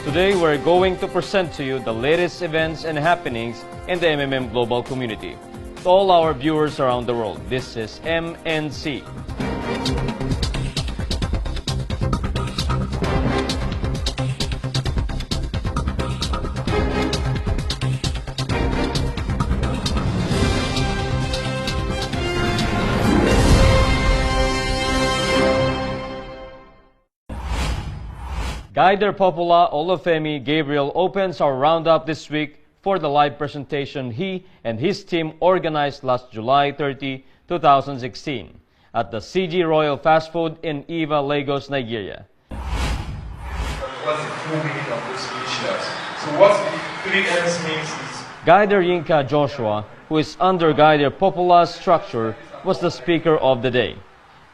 Today, we're going to present to you the latest events and happenings in the MMM global community. To all our viewers around the world, this is MNC. Guider Popula Olufemi Gabriel opens our roundup this week for the live presentation he and his team organized last July 30, 2016 at the CG Royal Fast Food in Eva, Lagos, Nigeria. What's the full meaning of this speech? So what the 3 M's means is... Guider Yinka Joshua, who is under Guider Popula's structure, was the speaker of the day.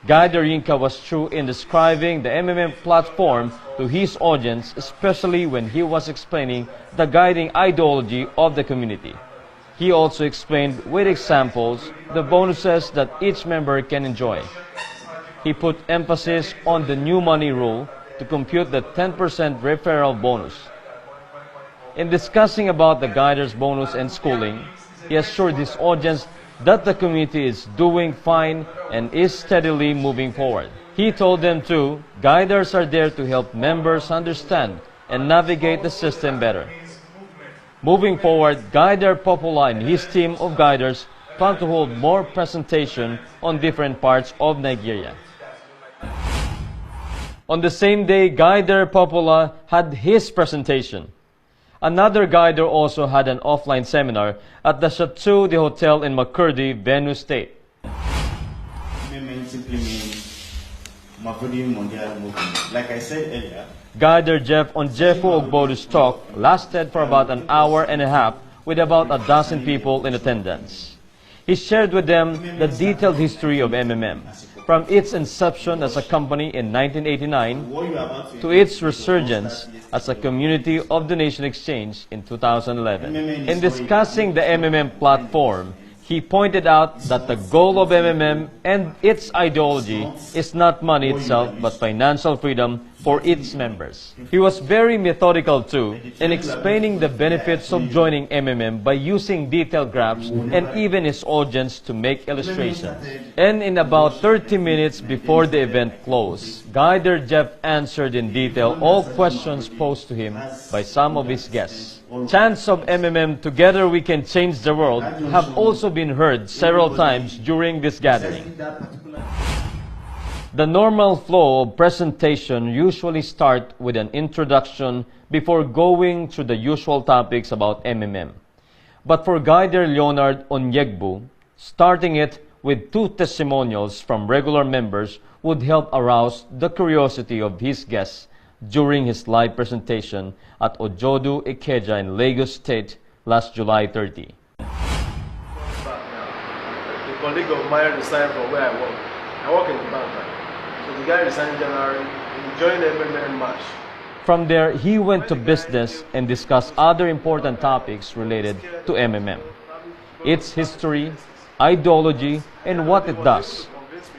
Guider Yinka was true in describing the MMM platform to his audience, especially when he was explaining the guiding ideology of the community. He also explained with examples the bonuses that each member can enjoy. He put emphasis on the new money rule to compute the 10% referral bonus. In discussing about the Guider's bonus and schooling, he assured his audience that the community is doing fine and is steadily moving forward. He told them too, Guiders are there to help members understand and navigate the system better. Moving forward, Guider Popula and his team of Guiders plan to hold more presentation on different parts of Nigeria. On the same day, Guider Popula had his presentation. Another Guider also had an offline seminar at the Chateau de Hotel in Makurdi, Benue State. Simply means movement. Like I said earlier, Guider Jeff Onjefu Ogbodu's talk lasted for about an hour and a half with about a dozen people in attendance. He shared with them the detailed history of MMM, from its inception as a company in 1989 to its resurgence as a community of donation exchange in 2011. In discussing the MMM platform, he pointed out that the goal of MMM and its ideology is not money itself but financial freedom for its members. He was very methodical too in explaining the benefits of joining MMM by using detailed graphs and even his audience to make illustrations. And in about 30 minutes before the event closed, Guider Jeff answered in detail all questions posed to him by some of his guests. Chants of MMM, Together We Can Change the World, have also been heard several times during this gathering. The normal flow of presentation usually starts with an introduction before going through the usual topics about MMM. But for Guider Leonard Onyegbu, starting it with 2 testimonials from regular members would help arouse the curiosity of his guests during his live presentation at Ojodu Ikeja in Lagos State last July 30. A colleague of mine resigned from where I work. I work in the bank. So the guy resigned in January and joined the MMM in March. From there, he went to business and discussed other important topics related to MMM, its history, ideology, and what it does.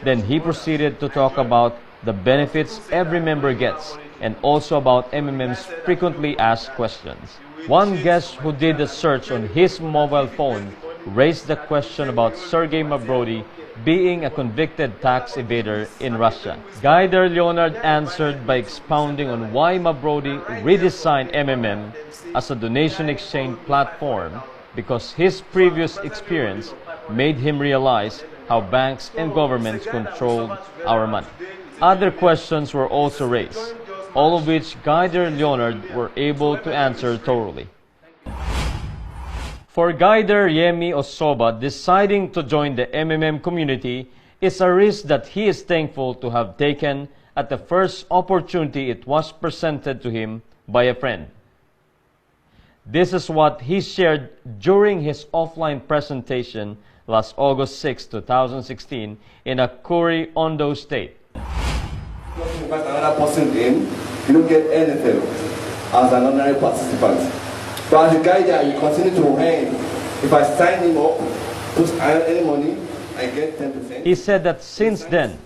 Then he proceeded to talk about the benefits every member gets and also about MMM's frequently asked questions. One guest who did a search on his mobile phone raised the question about Sergei Mabrody being a convicted tax evader in Russia. Guider Leonard answered by expounding on why Mabrody redesigned MMM as a donation exchange platform because his previous experience made him realize how banks and governments controlled our money. Other questions were also raised, all of which Guider Leonard were able to answer thoroughly. For Guider Yemi Osoba, deciding to join the MMM community is a risk that he is thankful to have taken at the first opportunity it was presented to him by a friend. This is what he shared during his offline presentation last August 6, 2016 in Akure, Ondo State. Invite another person in, you don't get anything as an ordinary participant. But as a guider, you continue to earn. If I sign him up, put any money, I get 10%. He said that since then,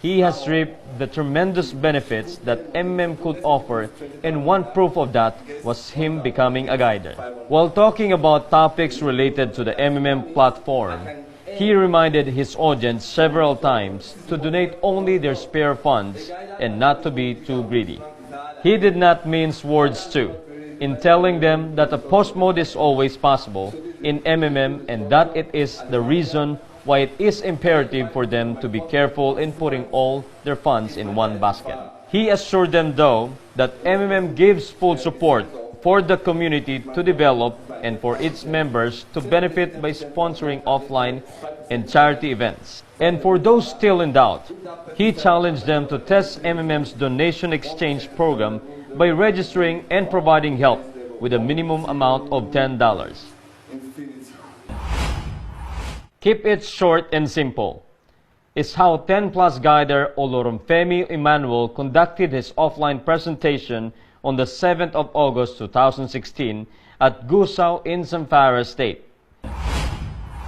he has reaped the tremendous benefits that MMM could offer, and one proof of that was him becoming a guider. While talking about topics related to the MMM platform, he reminded his audience several times to donate only their spare funds and not to be too greedy. He did not mince words too, in telling them that a post mode is always possible in MMM and that it is the reason why it is imperative for them to be careful in putting all their funds in one basket. He assured them, though, that MMM gives full support for the community to develop and for its members to benefit by sponsoring offline and charity events. And for those still in doubt, he challenged them to test MMM's donation exchange program by registering and providing help with a minimum amount of $10. Keep it short and simple is how 10-plus guider Olorunfemi Emmanuel conducted his offline presentation on the 7th of August 2016 at Gusau in Zamfara State.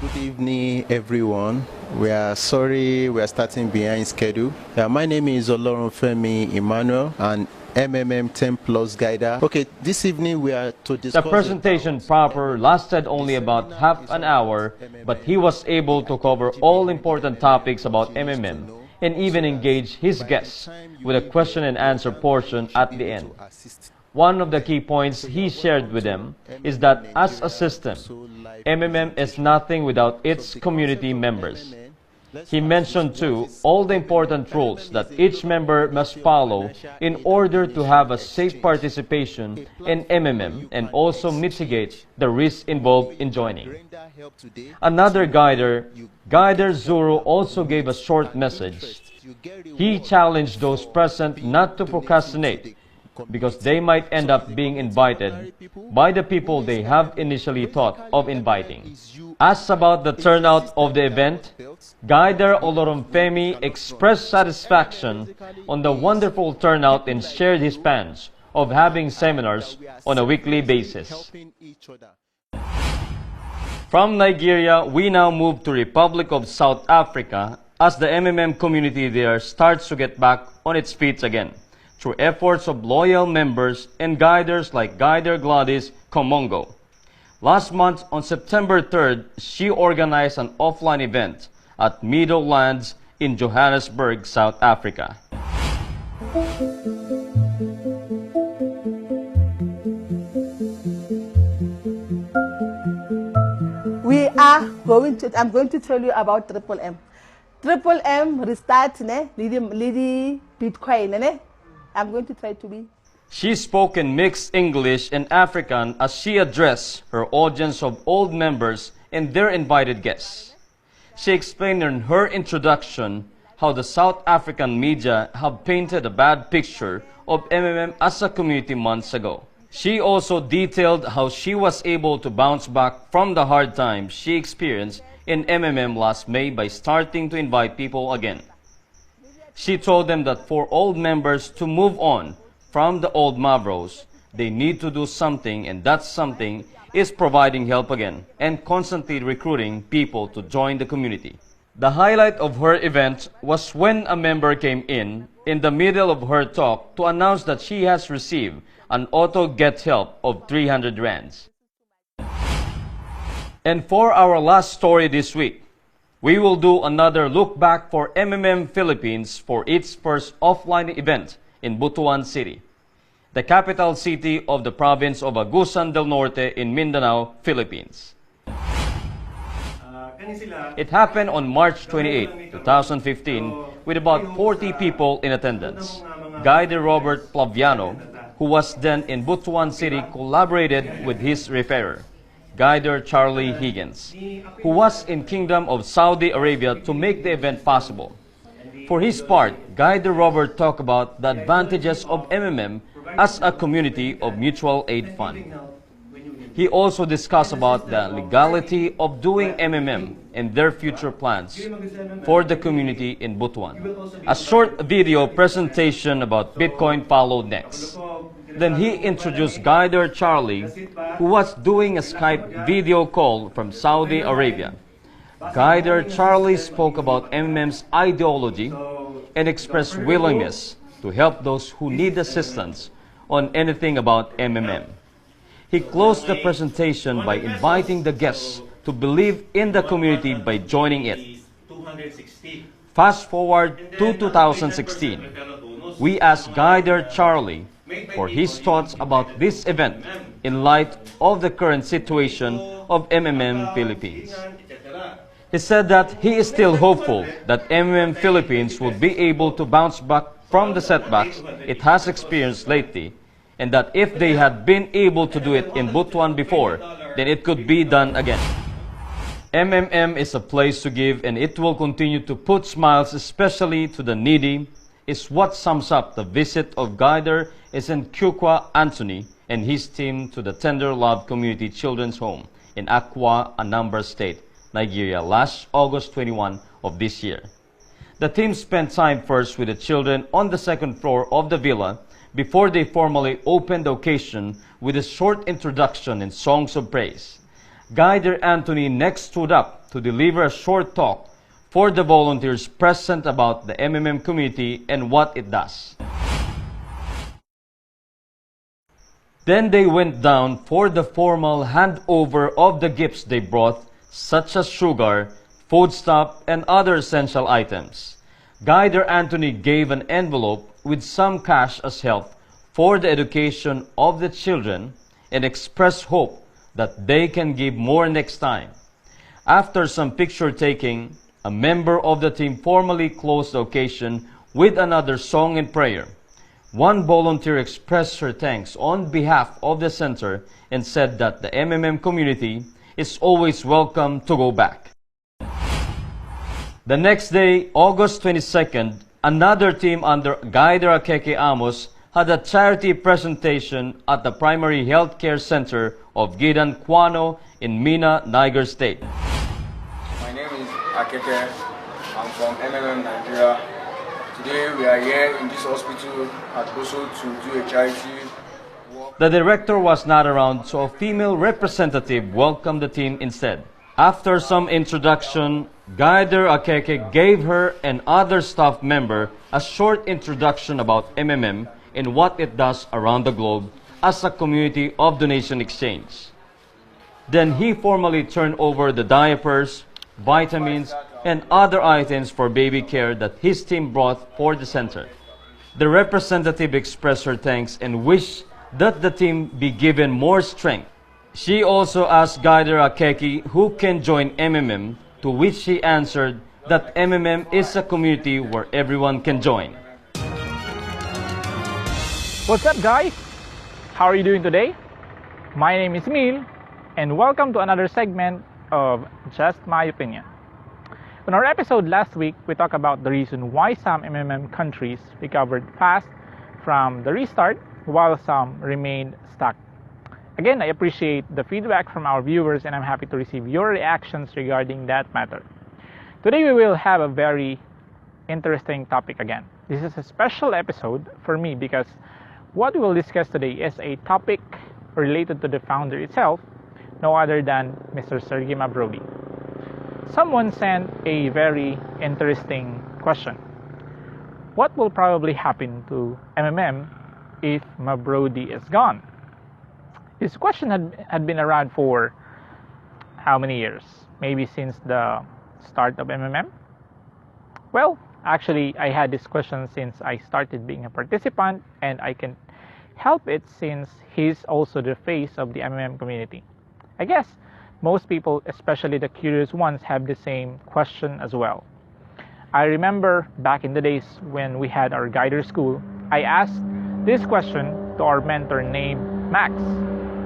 Good evening, everyone. We are sorry we are starting behind schedule. My name is Olorunfemi Emmanuel, and MMM 10 Plus Guider. Okay, this evening we are to discuss... The presentation proper lasted only about half an hour, but he was able to cover all important topics about MMM and even engage his guests with a question and answer portion at the end. One of the key points he shared with them is that as a system, MMM is nothing without its community members. He mentioned too all the important rules that each member must follow in order to have a safe participation in MMM and also mitigate the risks involved in joining. Another guider, Guider Zuru, also gave a short message. He challenged those present not to procrastinate because they might end up being invited by the people they have initially thought of inviting. Asked about the turnout of the event, Guider Olorunfemi expressed satisfaction on the wonderful turnout and shared his plans of having seminars on a weekly basis. From Nigeria, we now move to Republic of South Africa as the MMM community there starts to get back on its feet again through efforts of loyal members and guiders like Guider Gladys Komongo. Last month, on September 3rd, she organized an offline event at Meadowlands in Johannesburg, South Africa. I'm going to tell you about Triple M. Triple M restart leading Bitcoin. I'm going to try to be. She spoke in mixed English and African as she addressed her audience of old members and their invited guests. She explained in her introduction how the South African media have painted a bad picture of MMM as a community months ago. She also detailed how she was able to bounce back from the hard times she experienced in MMM last May by starting to invite people again. She told them that for old members to move on from the old Mavros, they need to do something, and that something is providing help again and constantly recruiting people to join the community. The highlight of her event was when a member came in the middle of her talk to announce that she has received an auto get help of 300 rands. And for our last story this week, we will do another look back for MMM Philippines for its first offline event in Butuan City, the capital city of the province of Agusan del Norte in Mindanao, Philippines. It happened on March 28, 2015, with about 40 people in attendance. Guider Robert Plaviano, who was then in Butuan City, collaborated with his referrer, Guider Charlie Higgins, who was in Kingdom of Saudi Arabia to make the event possible. For his part, Guider Robert talked about the advantages of MMM as a community of mutual aid fund. He also discussed about the legality of doing MMM and their future plans for the community in Butuan. A short video presentation about Bitcoin followed next. Then he introduced Guider Charlie, who was doing a Skype video call from Saudi Arabia. Guider Charlie spoke about MMM's ideology and expressed willingness to help those who need assistance on anything about MMM. He closed the presentation by inviting the guests to believe in the community by joining it. Fast forward to 2016. We asked Guider Charlie for his thoughts about this event in light of the current situation of MMM Philippines. He said that he is still hopeful that MMM Philippines will be able to bounce back from the setbacks it has experienced lately, and that if they had been able to do it in Butuan before, then it could be done again. MMM is a place to give, and it will continue to put smiles, especially to the needy, is what sums up the visit of Guider Esenkyukwa Anthony and his team to the Tender Love Community Children's Home in Akwa, Anambra State, Nigeria, last August 21 of this year. The team spent time first with the children on the second floor of the villa before they formally opened the occasion with a short introduction and songs of praise. Guider Anthony next stood up to deliver a short talk for the volunteers present about the MMM community and what it does. Then they went down for the formal handover of the gifts they brought, such as sugar, foodstuff, and other essential items. Guider Anthony gave an envelope with some cash as help for the education of the children and expressed hope that they can give more next time. After some picture taking, a member of the team formally closed the occasion with another song and prayer. One volunteer expressed her thanks on behalf of the center and said that the MMM community is always welcome to go back. The next day, August 22nd, another team under Guider Akeke Amos had a charity presentation at the Primary Health Care Center of Gidan Kwano in Mina, Niger State. My name is Akeke. I'm from MMM Nigeria. Today we are here in this hospital at Boso to do a charity work. The director was not around, so a female representative welcomed the team instead. After some introduction, Guider Akeke gave her and other staff member a short introduction about MMM and what it does around the globe as a community of donation exchange. Then he formally turned over the diapers, vitamins, and other items for baby care that his team brought for the center. The representative expressed her thanks and wished that the team be given more strength. She also asked Guider Akeke who can join MMM, to which he answered that MMM is a community where everyone can join. What's up, guys? How are you doing today? My name is Emil, and welcome to another segment of Just My Opinion. In our episode last week, we talked about the reason why some MMM countries recovered fast from the restart while some remained stuck. Again, I appreciate the feedback from our viewers, and I'm happy to receive your reactions regarding that matter. Today we will have a very interesting topic again. This is a special episode for me because what we will discuss today is a topic related to the founder itself, no other than Mr. Sergey Mabrody. Someone sent a very interesting question. What will probably happen to MMM if Mabrody is gone? This question had been around for how many years? Maybe since the start of MMM? Well, actually, I had this question since I started being a participant, and I can help it since he's also the face of the MMM community. I guess most people, especially the curious ones, have the same question as well. I remember back in the days when we had our guider school, I asked this question to our mentor named Max.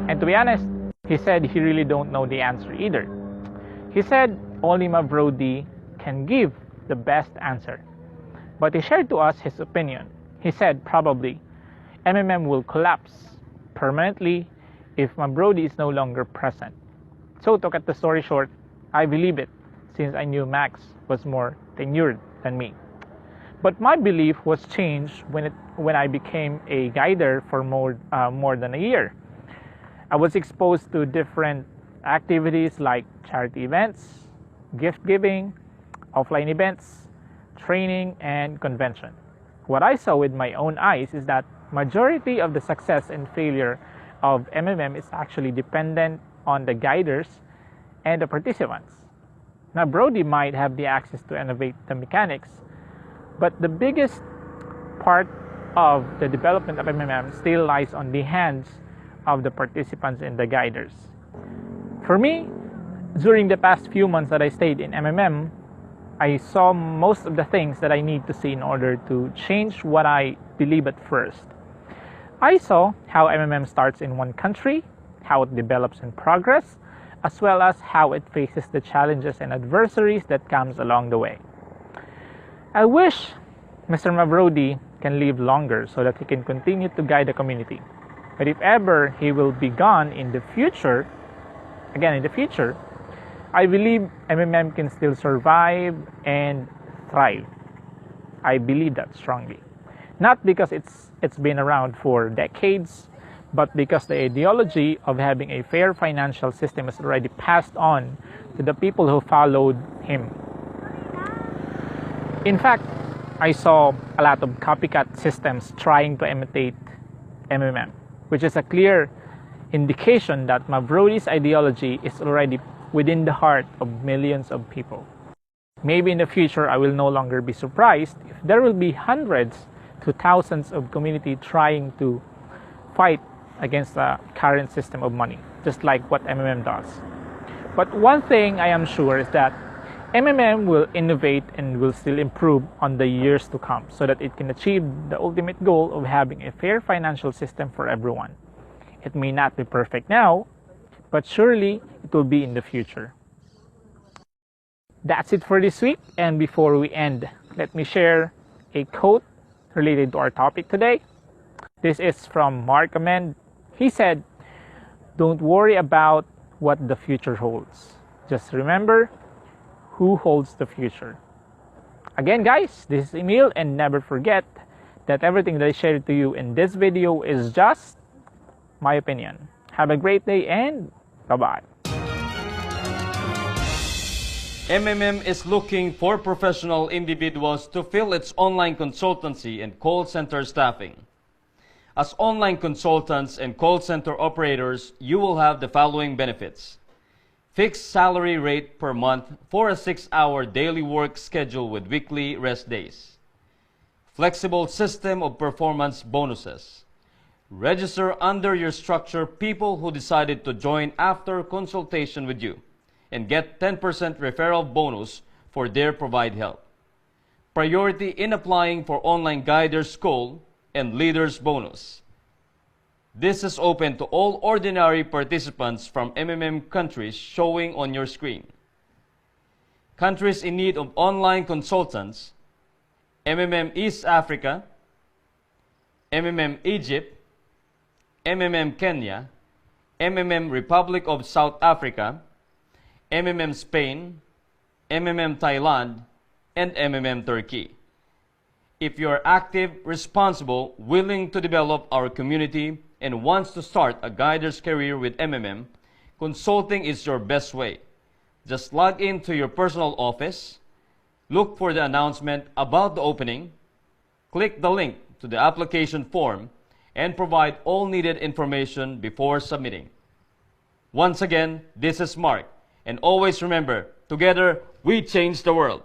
And to be honest, he said he really don't know the answer either. He said only Mabrody can give the best answer. But he shared to us his opinion. He said probably MMM will collapse permanently if Mabrody is no longer present. So to cut the story short, I believe it since I knew Max was more tenured than me. But my belief was changed when I became a guider for more than a year. I was exposed to different activities like charity events, gift giving, offline events, training, and convention. What I saw with my own eyes is that majority of the success and failure of MMM is actually dependent on the guiders and the participants. Now, Brody might have the access to innovate the mechanics, but the biggest part of the development of MMM still lies on the hands of the participants and the guiders. For me, during the past few months that I stayed in MMM, I saw most of the things that I need to see in order to change what I believe at first. I saw how MMM starts in one country, how it develops and progress, as well as how it faces the challenges and adversaries that comes along the way. I wish Mr. Mavrodi can live longer so that he can continue to guide the community. But if ever he will be gone in the future, I believe MMM can still survive and thrive. I believe that strongly. Not because it's been around for decades, but because the ideology of having a fair financial system is already passed on to the people who followed him. In fact, I saw a lot of copycat systems trying to imitate MMM, which is a clear indication that Mavrodi's ideology is already within the heart of millions of people. Maybe in the future, I will no longer be surprised if there will be hundreds to thousands of community trying to fight against the current system of money, just like what MMM does. But one thing I am sure is that MMM will innovate and will still improve on the years to come so that it can achieve the ultimate goal of having a fair financial system for everyone. It may not be perfect now, but surely it will be in the future. That's it for this week, and before we end, let me share a quote related to our topic today. This is from Mark Amend. He said, "Don't worry about what the future holds. Just remember who holds the future." Again, guys, this is Emil, and never forget that everything that I shared to you in this video is just my opinion. Have a great day and bye-bye. MMM is looking for professional individuals to fill its online consultancy and call center staffing. As online consultants and call center operators, you will have the following benefits: fixed salary rate per month for a 6-hour daily work schedule with weekly rest days, flexible system of performance bonuses, register under your structure people who decided to join after consultation with you, and get 10% referral bonus for their provide help. Priority in applying for online guiders school and leaders bonus. This is open to all ordinary participants from MMM countries showing on your screen. Countries in need of online consultants: MMM East Africa, MMM Egypt, MMM Kenya, MMM Republic of South Africa, MMM Spain, MMM Thailand, and MMM Turkey. If you are active, responsible, willing to develop our community, and wants to start a guider's career with MMM, consulting is your best way. Just log into your personal office, look for the announcement about the opening, click the link to the application form, and provide all needed information before submitting. Once again, this is Mark, and always remember, together we change the world.